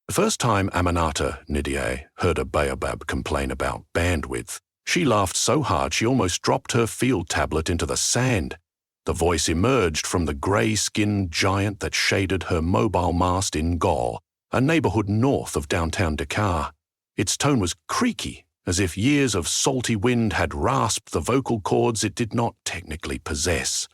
The first time Aminata Nidier heard a baobab complain about bandwidth, she laughed so hard she almost dropped her field tablet into the sand. The voice emerged from the grey-skinned giant that shaded her mobile mast in Gol, a neighborhood north of downtown Dakar. Its tone was creaky, as if years of salty wind had rasped the vocal cords it did not technically possess.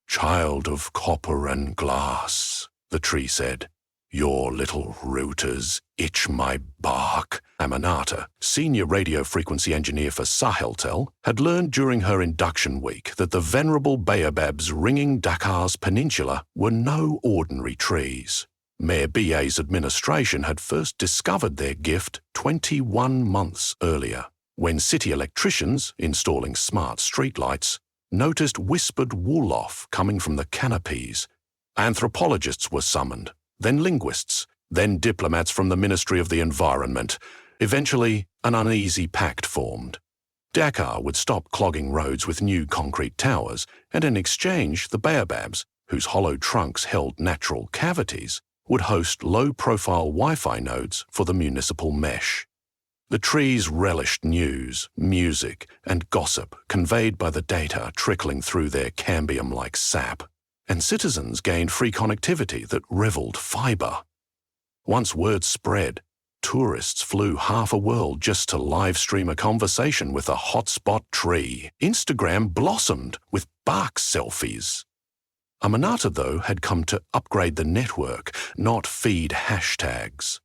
"Child of copper and glass," the tree said. "Your little rooters itch my bark." Aminata, senior radio frequency engineer for Saheltel, had learned during her induction week that the venerable baobabs ringing Dakar's peninsula were no ordinary trees. Mayor Biet's administration had first discovered their gift 21 months earlier, when city electricians, installing smart streetlights, noticed whispered wolof coming from the canopies. Anthropologists were summoned, then linguists, then diplomats from the Ministry of the Environment. Eventually, an uneasy pact formed. Dakar would stop clogging roads with new concrete towers, and in exchange, the baobabs, whose hollow trunks held natural cavities, would host low-profile Wi-Fi nodes for the municipal mesh. The trees relished news, music, and gossip conveyed by the data trickling through their cambium-like sap, and citizens gained free connectivity that rivaled fiber. Once word spread, tourists flew half a world just to live-stream a conversation with a hotspot tree. Instagram blossomed with bark selfies. Aminata, though, had come to upgrade the network, not feed hashtags.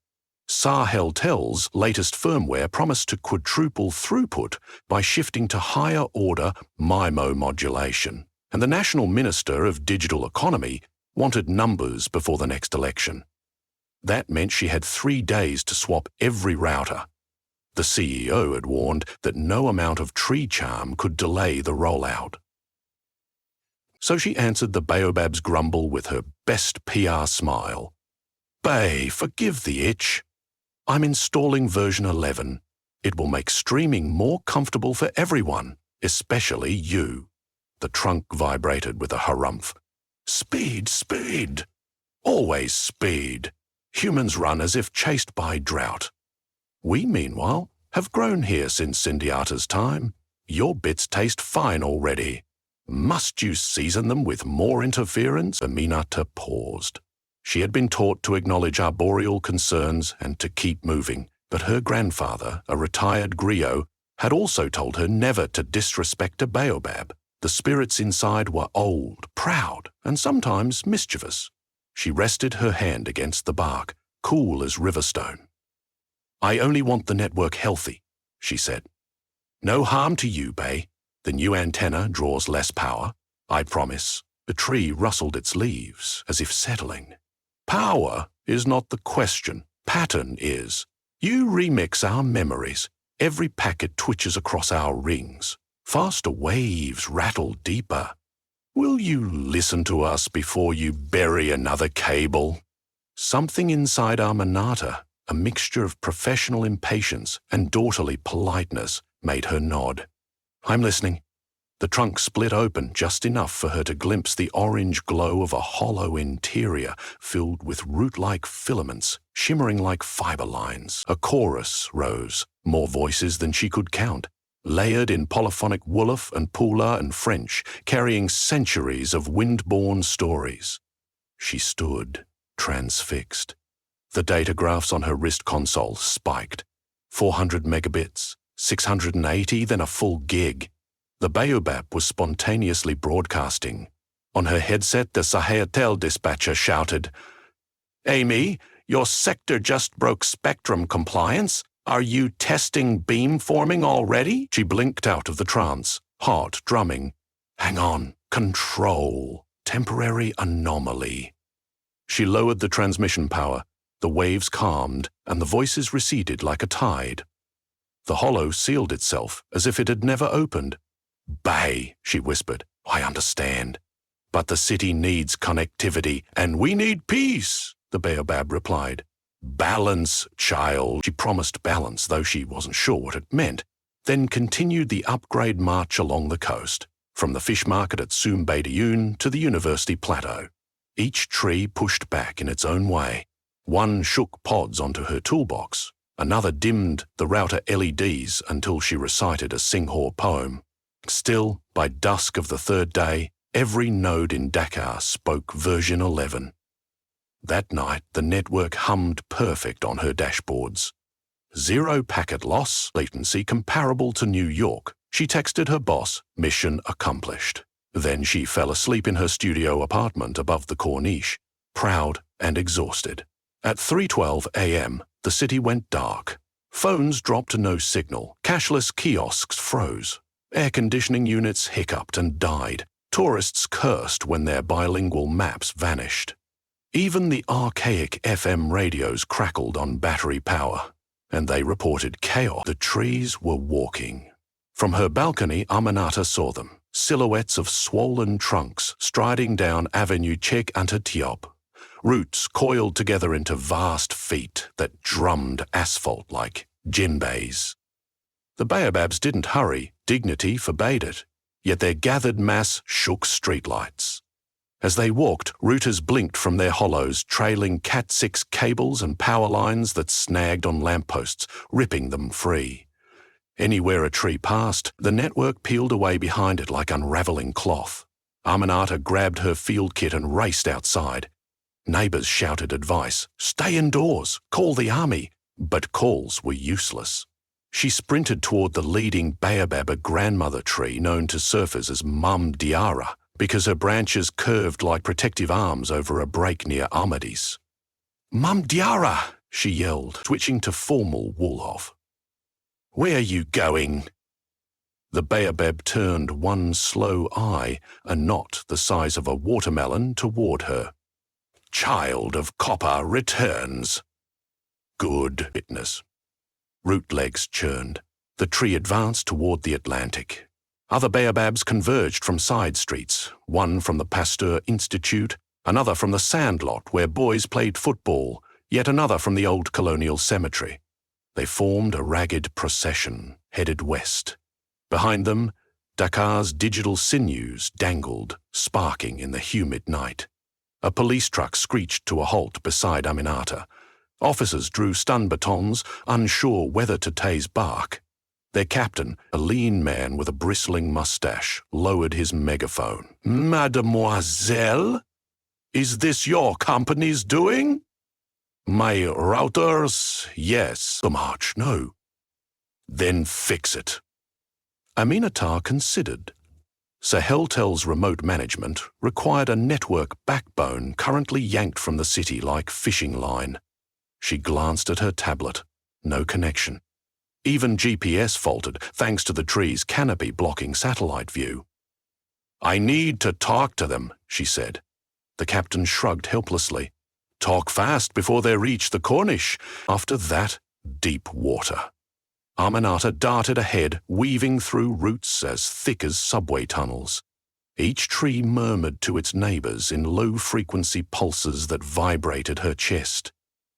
Saheltel's latest firmware promised to quadruple throughput by shifting to higher-order MIMO modulation, and the National Minister of Digital Economy wanted numbers before the next election. That meant she had 3 days to swap every router. The CEO had warned that no amount of tree charm could delay the rollout. So she answered the baobab's grumble with her best PR smile. "Bay, forgive the itch. I'm installing version 11. It will make streaming more comfortable for everyone, especially you." The trunk vibrated with a harumph. "Speed, speed. Always speed. Humans run as if chased by drought. We, meanwhile, have grown here since Cindiata's time. Your bits taste fine already. Must you season them with more interference?" Aminata paused. She had been taught to acknowledge arboreal concerns and to keep moving, but her grandfather, a retired griot, had also told her never to disrespect a baobab. The spirits inside were old, proud, and sometimes mischievous. She rested her hand against the bark, cool as riverstone. "I only want the network healthy," she said. "No harm to you, Bay. The new antenna draws less power, I promise." The tree rustled its leaves, as if settling. "Power is not the question. Pattern is. You remix our memories. Every packet twitches across our rings. Faster waves rattle deeper. Will you listen to us before you bury another cable?" Something inside Aminata, a mixture of professional impatience and daughterly politeness, made her nod. "I'm listening." The trunk split open just enough for her to glimpse the orange glow of a hollow interior filled with root-like filaments, shimmering like fiber lines. A chorus rose, more voices than she could count, layered in polyphonic Wolof and Pula and French, carrying centuries of wind-borne stories. She stood, transfixed. The data graphs on her wrist console spiked. 400 megabits, 680, then a full gig. The baobab was spontaneously broadcasting. On her headset, the Saheltel dispatcher shouted, "Amy, your sector just broke spectrum compliance. Are you testing beamforming already?" She blinked out of the trance, heart drumming. "Hang on, control, temporary anomaly." She lowered the transmission power. The waves calmed, and the voices receded like a tide. The hollow sealed itself as if it had never opened. "Bay," she whispered, "I understand. But the city needs connectivity, and we need peace," the baobab replied. "Balance, child." She promised balance, though she wasn't sure what it meant, then continued the upgrade march along the coast, from the fish market at Soumbédioune to the university plateau. Each tree pushed back in its own way. One shook pods onto her toolbox. Another dimmed the router LEDs until she recited a Singhor poem. Still, by dusk of the third day, every node in Dakar spoke version 11. That night, the network hummed perfect on her dashboards. 0 packet loss, latency comparable to New York. She texted her boss, mission accomplished. Then she fell asleep in her studio apartment above the Corniche, proud and exhausted. At 3:12 a.m., the city went dark. Phones dropped to no signal. Cashless kiosks froze. Air conditioning units hiccuped and died. Tourists cursed when their bilingual maps vanished. Even the archaic FM radios crackled on battery power, and they reported chaos. The trees were walking. From her balcony, Aminata saw them, silhouettes of swollen trunks striding down Avenue Cheikh Anta Diop, roots coiled together into vast feet that drummed asphalt like djembes. The baobabs didn't hurry, dignity forbade it, yet their gathered mass shook streetlights. As they walked, routers blinked from their hollows, trailing Cat6 cables and power lines that snagged on lampposts, ripping them free. Anywhere a tree passed, the network peeled away behind it like unraveling cloth. Aminata grabbed her field kit and raced outside. Neighbors shouted advice, stay indoors, call the army, but calls were useless. She sprinted toward the leading baobab grandmother tree known to surfers as Mam Diara, because her branches curved like protective arms over a break near Ahmadis. Mam Diara, she yelled, switching to formal Wolof. Where are you going? The baobab turned one slow eye, a knot the size of a watermelon, toward her. Child of copper returns. Good witness. Root legs churned. The tree advanced toward the Atlantic. Other baobabs converged from side streets, one from the Pasteur Institute, another from the sandlot where boys played football, yet another from the old colonial cemetery. They formed a ragged procession, headed west. Behind them, Dakar's digital sinews dangled, sparking in the humid night. A police truck screeched to a halt beside Aminata. Officers drew stun batons, unsure whether to tase Bark. Their captain, a lean man with a bristling mustache, lowered his megaphone. Mademoiselle? Is this your company's doing? My routers, yes. The march, no. Then fix it. Aminata considered. Saheltel's remote management required a network backbone currently yanked from the city like fishing line. She glanced at her tablet. No connection. Even GPS faltered thanks to the tree's canopy blocking satellite view. I need to talk to them, she said. The captain shrugged helplessly. Talk fast before they reach the Corniche. After that, deep water. Aminata darted ahead, weaving through roots as thick as subway tunnels. Each tree murmured to its neighbors in low-frequency pulses that vibrated her chest.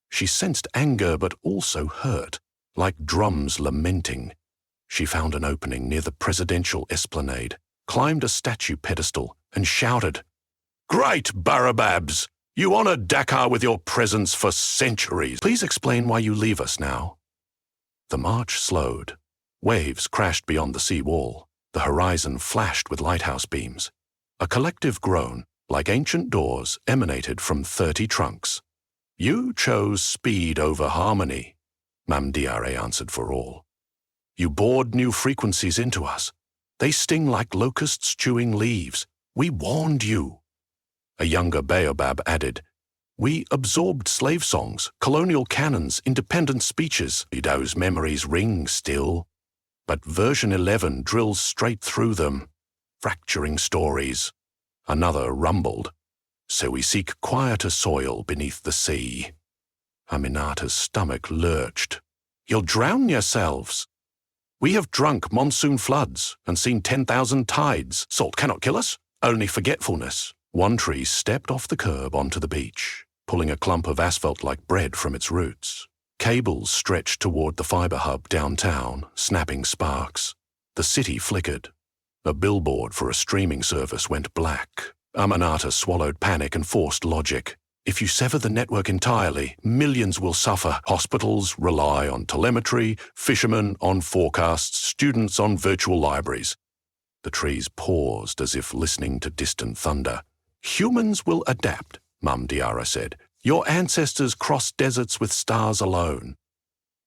She sensed anger but also hurt, like drums lamenting. She found an opening near the presidential esplanade, climbed a statue pedestal, and shouted, Great baobabs! You honored Dakar with your presence for centuries. Please explain why you leave us now. The march slowed. Waves crashed beyond the sea wall. The horizon flashed with lighthouse beams. A collective groan, like ancient doors, emanated from 30 trunks. You chose speed over harmony, Mamdiare answered for all. You bored new frequencies into us. They sting like locusts chewing leaves. We warned you. A younger baobab added, We absorbed slave songs, colonial cannons, independent speeches. Those memories ring still. But version 11 drills straight through them, fracturing stories. Another rumbled, So we seek quieter soil beneath the sea. Aminata's stomach lurched. You'll drown yourselves. We have drunk monsoon floods and seen 10,000 tides. Salt cannot kill us, only forgetfulness. One tree stepped off the curb onto the beach, pulling a clump of asphalt like bread from its roots. Cables stretched toward the fiber hub downtown, snapping sparks. The city flickered. A billboard for a streaming service went black. Aminata swallowed panic and forced logic. If you sever the network entirely, millions will suffer. Hospitals rely on telemetry, fishermen on forecasts, students on virtual libraries. The trees paused as if listening to distant thunder. Humans will adapt, Mum Diarra said. Your ancestors crossed deserts with stars alone.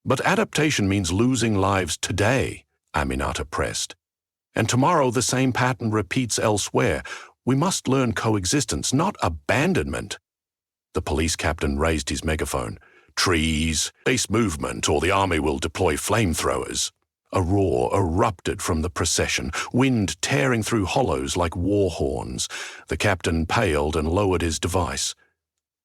But adaptation means losing lives today, Aminata pressed. And tomorrow the same pattern repeats elsewhere. We must learn coexistence, not abandonment. The police captain raised his megaphone. Trees, base movement, or the army will deploy flamethrowers. A roar erupted from the procession, wind tearing through hollows like war horns. The captain paled and lowered his device.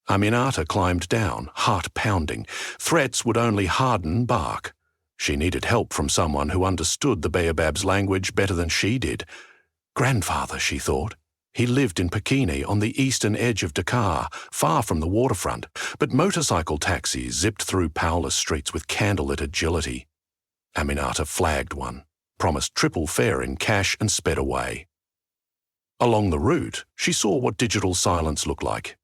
Aminata climbed down, heart pounding. Threats would only harden bark. She needed help from someone who understood the baobab's language better than she did. Grandfather, she thought. He lived in Pakini on the eastern edge of Dakar, far from the waterfront, but motorcycle taxis zipped through powerless streets with candlelit agility. Aminata flagged one, promised triple fare in cash and sped away. Along the route, she saw what digital silence looked like.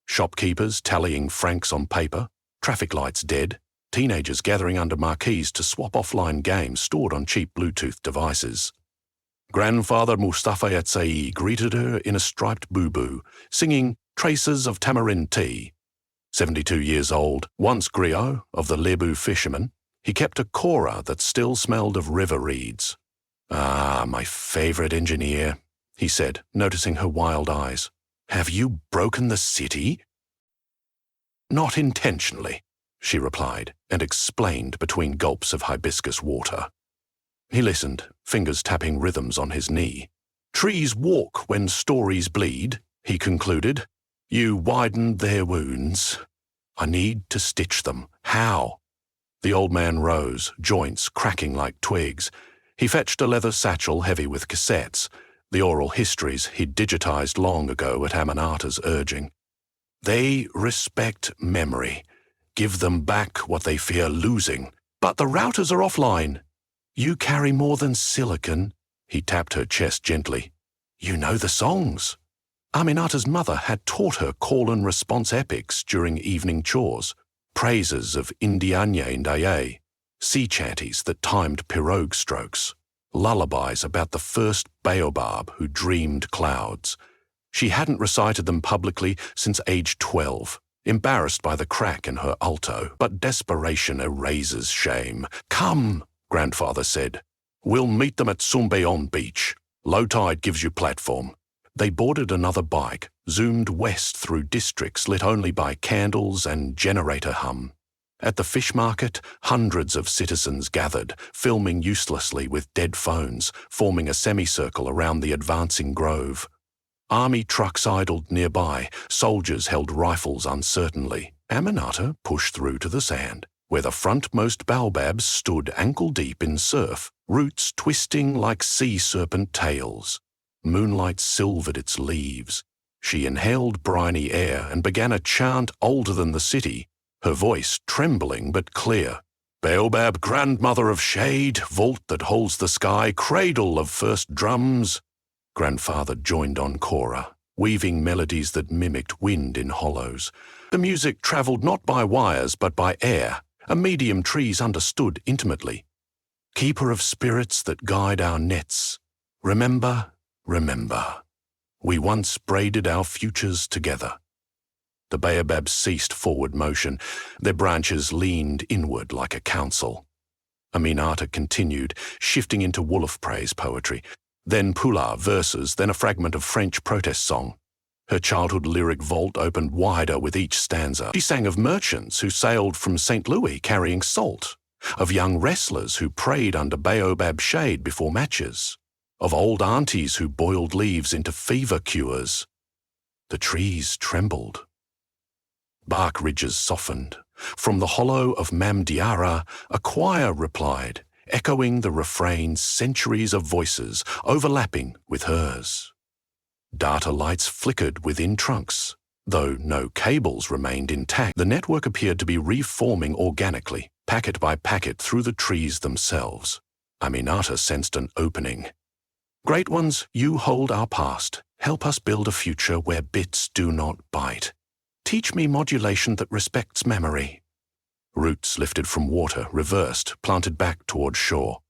Shopkeepers tallying francs on paper, traffic lights dead, teenagers gathering under marquees to swap offline games stored on cheap Bluetooth devices. Grandfather Mustafa Yatsai greeted her in a striped boo-boo, singing Traces of Tamarind Tea. 72 years old, once griot of the Lebu fishermen, he kept a kora that still smelled of river reeds. Ah, my favorite engineer, he said, noticing her wild eyes. Have you broken the city? Not intentionally, she replied, and explained between gulps of hibiscus water. He listened, fingers tapping rhythms on his knee. Trees walk when stories bleed, he concluded. You widened their wounds. I need to stitch them. How? The old man rose, joints cracking like twigs. He fetched a leather satchel heavy with cassettes, the oral histories he'd digitized long ago at Aminata's urging. They respect memory. Give them back what they fear losing. But the routers are offline. You carry more than silicon, he tapped her chest gently. You know the songs. Aminata's mother had taught her call and response epics during evening chores, praises of Indianye Ndaye, sea chanties that timed pirogue strokes, lullabies about the first baobab who dreamed clouds. She hadn't recited them publicly since age 12, embarrassed by the crack in her alto, but desperation erases shame. Come, Grandfather said. We'll meet them at Sumbeon Beach. Low tide gives you platform. They boarded another bike, zoomed west through districts lit only by candles and generator hum. At the fish market, hundreds of citizens gathered, filming uselessly with dead phones, forming a semicircle around the advancing grove. Army trucks idled nearby, soldiers held rifles uncertainly. Aminata pushed through to the sand, where the frontmost baobabs stood ankle-deep in surf, roots twisting like sea serpent tails. Moonlight silvered its leaves. She inhaled briny air and began a chant older than the city, her voice trembling but clear. Baobab, grandmother of shade, vault that holds the sky, cradle of first drums. Grandfather joined on kora, weaving melodies that mimicked wind in hollows. The music travelled not by wires but by air, a medium trees understood intimately. Keeper of spirits that guide our nets, remember, remember. We once braided our futures together. The baobabs ceased forward motion. Their branches leaned inward like a council. Aminata continued, shifting into Wolof praise poetry, then Pula verses, then a fragment of French protest song. Her childhood lyric vault opened wider with each stanza. She sang of merchants who sailed from St. Louis carrying salt, of young wrestlers who prayed under baobab shade before matches, of old aunties who boiled leaves into fever cures. The trees trembled. Bark ridges softened. From the hollow of Mam Diarra, a choir replied, echoing the refrain's centuries of voices, overlapping with hers. Data lights flickered within trunks. Though no cables remained intact, the network appeared to be reforming organically, packet by packet through the trees themselves. Aminata sensed an opening. Great ones, you hold our past. Help us build a future where bits do not bite. Teach me modulation that respects memory. Roots lifted from water, reversed, planted back toward shore.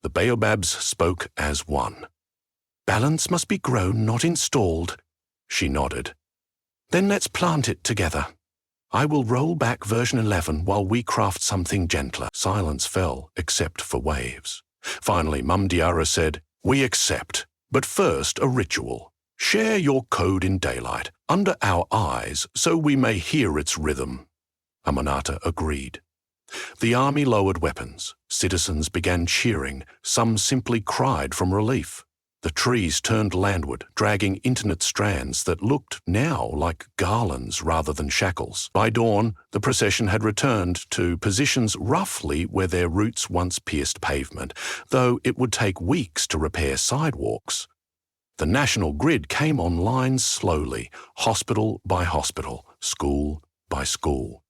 The baobabs spoke as one. Balance must be grown, not installed. She nodded. Then let's plant it together. I will roll back version 11 while we craft something gentler. Silence fell, except for waves. Finally, Mum Diarra said, We accept, but first a ritual. Share your code in daylight, under our eyes, so we may hear its rhythm. Aminata agreed. The army lowered weapons. Citizens began cheering. Some simply cried from relief. The trees turned landward, dragging internet strands that looked now like garlands rather than shackles. By dawn, the procession had returned to positions roughly where their roots once pierced pavement, though it would take weeks to repair sidewalks. The national grid came online slowly, hospital by hospital, school by school.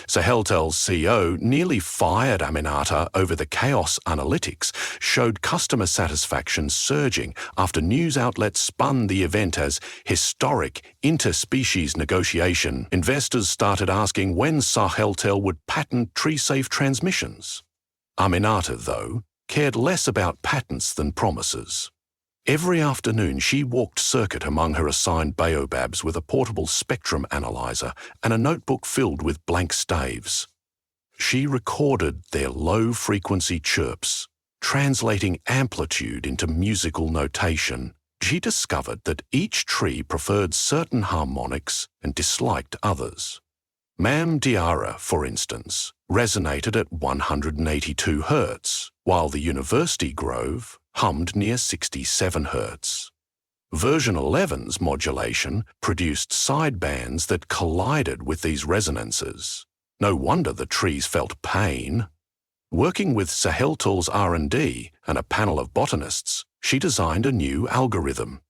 Saheltel's CEO nearly fired Aminata over the chaos analytics, showed customer satisfaction surging after news outlets spun the event as historic interspecies negotiation. Investors started asking when Saheltel would patent tree-safe transmissions. Aminata, though, cared less about patents than promises. Every afternoon she walked circuit among her assigned baobabs with a portable spectrum analyzer and a notebook filled with blank staves. She recorded their low-frequency chirps, translating amplitude into musical notation. She discovered that each tree preferred certain harmonics and disliked others. Mam Diarra, for instance, resonated at 182 Hz, while the University Grove hummed near 67 Hz. Version 11's modulation produced sidebands that collided with these resonances. No wonder the trees felt pain. Working with Saheltel's R&D and a panel of botanists, she designed a new algorithm.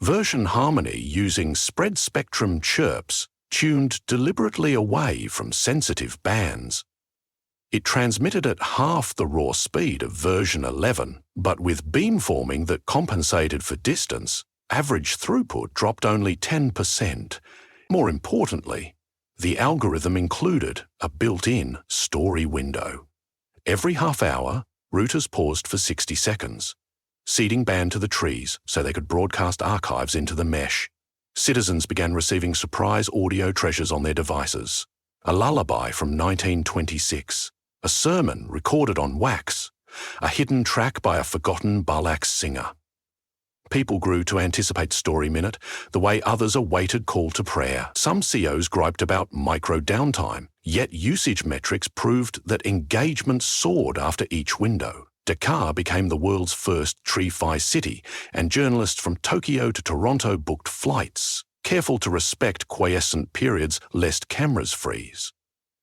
Version harmony using spread-spectrum chirps tuned deliberately away from sensitive bands. It transmitted at half the raw speed of version 11, but with beamforming that compensated for distance, average throughput dropped only 10%. More importantly, the algorithm included a built-in story window. Every half hour, routers paused for 60 seconds, seeding band to the trees so they could broadcast archives into the mesh. Citizens began receiving surprise audio treasures on their devices. A lullaby from 1926. A sermon recorded on wax, a hidden track by a forgotten Balak singer. People grew to anticipate Story Minute the way others awaited call to prayer. Some CEOs griped about micro-downtime, yet usage metrics proved that engagement soared after each window. Dakar became the world's first tree-fi city, and journalists from Tokyo to Toronto booked flights, careful to respect quiescent periods lest cameras freeze.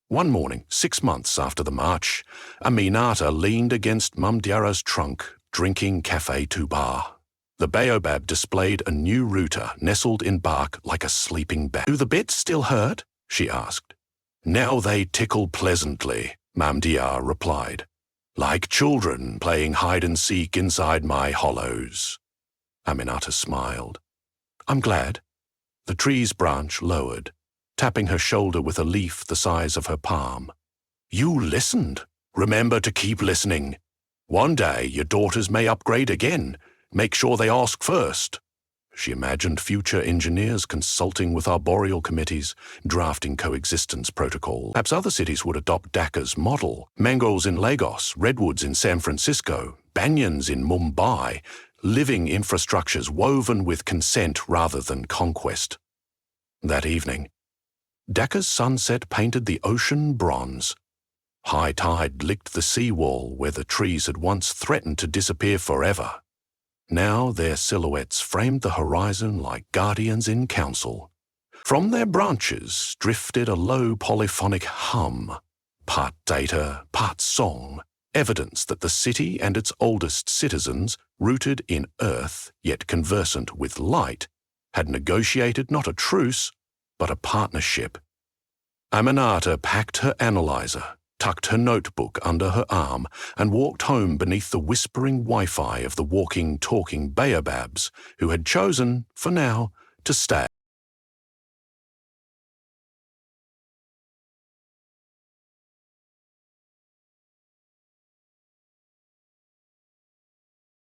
One morning, 6 months after the march, Aminata leaned against Mum Diarra's trunk, drinking Café Toubar. The baobab displayed a new router nestled in bark like a sleeping bat. Do the bits still hurt? She asked. Now they tickle pleasantly, Mum Diarra replied. Like children playing hide-and-seek inside my hollows. Aminata smiled. I'm glad. The tree's branch lowered, tapping her shoulder with a leaf the size of her palm. You listened. Remember to keep listening. One day your daughters may upgrade again. Make sure they ask first. She imagined future engineers consulting with arboreal committees, drafting coexistence protocols. Perhaps other cities would adopt Dakar's model. Mangroves in Lagos, redwoods in San Francisco, banyans in Mumbai, living infrastructures woven with consent rather than conquest. That evening, Dakar's sunset painted the ocean bronze. High tide licked the seawall where the trees had once threatened to disappear forever. Now their silhouettes framed the horizon like guardians in council. From their branches drifted a low polyphonic hum, part data, part song, evidence that the city and its oldest citizens, rooted in earth yet conversant with light, had negotiated not a truce, but a partnership. Aminata packed her analyzer, tucked her notebook under her arm, and walked home beneath the whispering Wi-Fi of the walking, talking baobabs who had chosen, for now, to stay.